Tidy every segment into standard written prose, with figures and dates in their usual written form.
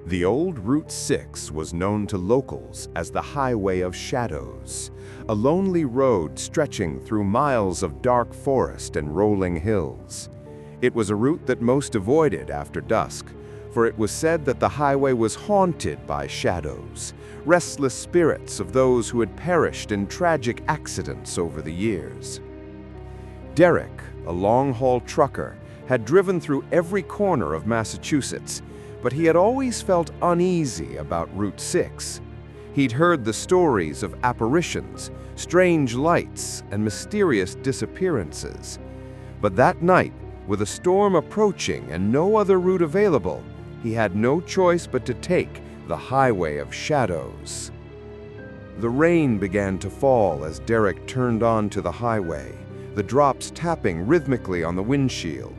The old Route 6 was known to locals as the Highway of Shadows, a lonely road stretching through miles of dark forest and rolling hills. It was a route that most avoided after dusk, for it was said that the highway was haunted by shadows, restless spirits of those who had perished in tragic accidents over the years. Derek, a long-haul trucker, had driven through every corner of Massachusetts, but he had always felt uneasy about Route 6. He'd heard the stories of apparitions, strange lights, and mysterious disappearances. But that night, with a storm approaching and no other route available, he had no choice but to take the Highway of Shadows. The rain began to fall as Derek turned onto the highway, the drops tapping rhythmically on the windshield.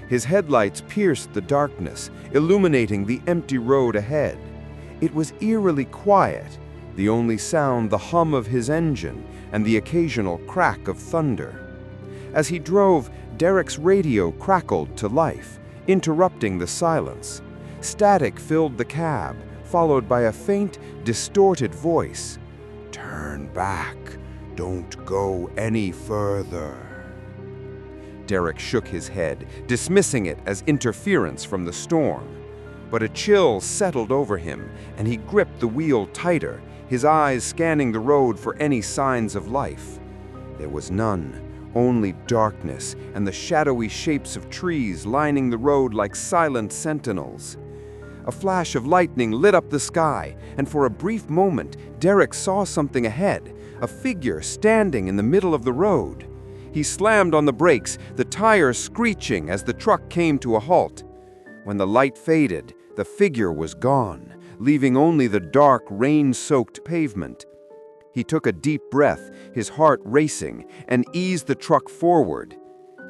His headlights pierced the darkness, illuminating the empty road ahead. It was eerily quiet, the only sound the hum of his engine and the occasional crack of thunder. As he drove, Derek's radio crackled to life, interrupting the silence. Static filled the cab, followed by a faint, distorted voice. "Turn back. Don't go any further." Derek shook his head, dismissing it as interference from the storm. But a chill settled over him, and he gripped the wheel tighter, his eyes scanning the road for any signs of life. There was none, only darkness and the shadowy shapes of trees lining the road like silent sentinels. A flash of lightning lit up the sky, and for a brief moment, Derek saw something ahead, a figure standing in the middle of the road. He slammed on the brakes, the tires screeching as the truck came to a halt. When the light faded, the figure was gone, leaving only the dark, rain-soaked pavement. He took a deep breath, his heart racing, and eased the truck forward.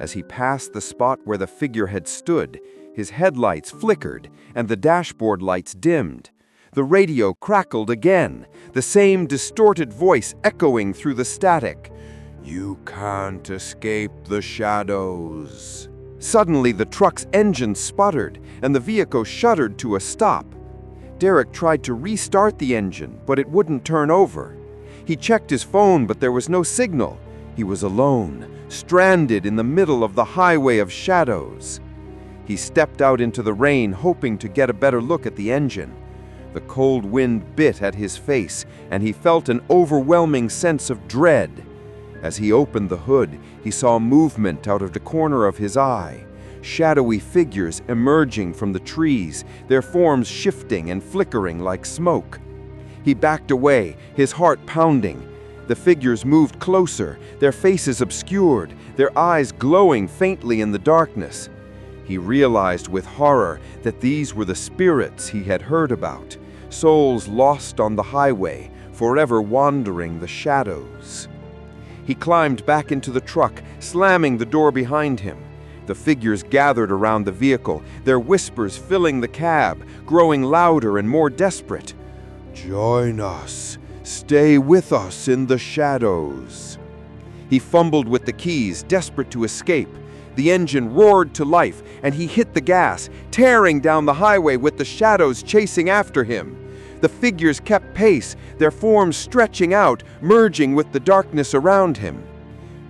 As he passed the spot where the figure had stood, his headlights flickered and the dashboard lights dimmed. The radio crackled again, the same distorted voice echoing through the static. "You can't escape the shadows." Suddenly, the truck's engine sputtered, and the vehicle shuddered to a stop. Derek tried to restart the engine, but it wouldn't turn over. He checked his phone, but there was no signal. He was alone, stranded in the middle of the Highway of Shadows. He stepped out into the rain, hoping to get a better look at the engine. The cold wind bit at his face, and he felt an overwhelming sense of dread. As he opened the hood, he saw movement out of the corner of his eye, shadowy figures emerging from the trees, their forms shifting and flickering like smoke. He backed away, his heart pounding. The figures moved closer, their faces obscured, their eyes glowing faintly in the darkness. He realized with horror that these were the spirits he had heard about, souls lost on the highway, forever wandering the shadows. He climbed back into the truck, slamming the door behind him. The figures gathered around the vehicle, their whispers filling the cab, growing louder and more desperate. "Join us. Stay with us in the shadows." He fumbled with the keys, desperate to escape. The engine roared to life, and he hit the gas, tearing down the highway with the shadows chasing after him. The figures kept pace, their forms stretching out, merging with the darkness around him.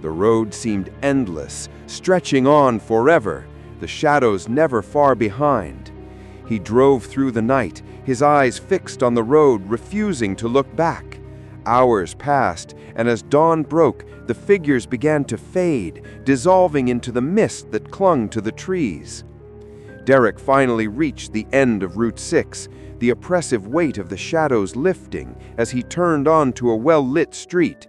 The road seemed endless, stretching on forever, the shadows never far behind. He drove through the night, his eyes fixed on the road, refusing to look back. Hours passed, and as dawn broke, the figures began to fade, dissolving into the mist that clung to the trees. Derek finally reached the end of Route 6, the oppressive weight of the shadows lifting as he turned onto a well-lit street.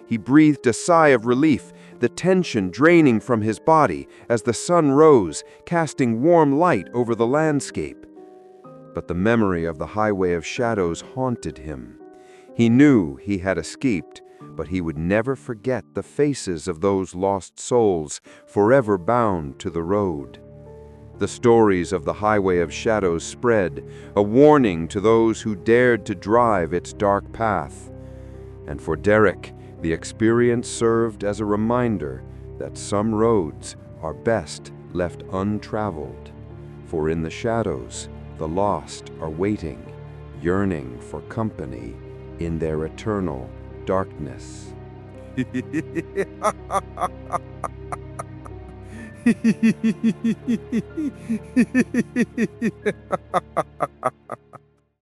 He breathed a sigh of relief, the tension draining from his body as the sun rose, casting warm light over the landscape. But the memory of the Highway of Shadows haunted him. He knew he had escaped, but he would never forget the faces of those lost souls, forever bound to the road. The stories of the Highway of Shadows spread, a warning to those who dared to drive its dark path. And for Derek, the experience served as a reminder that some roads are best left untraveled, for in the shadows, The lost are waiting, yearning for company in their eternal darkness.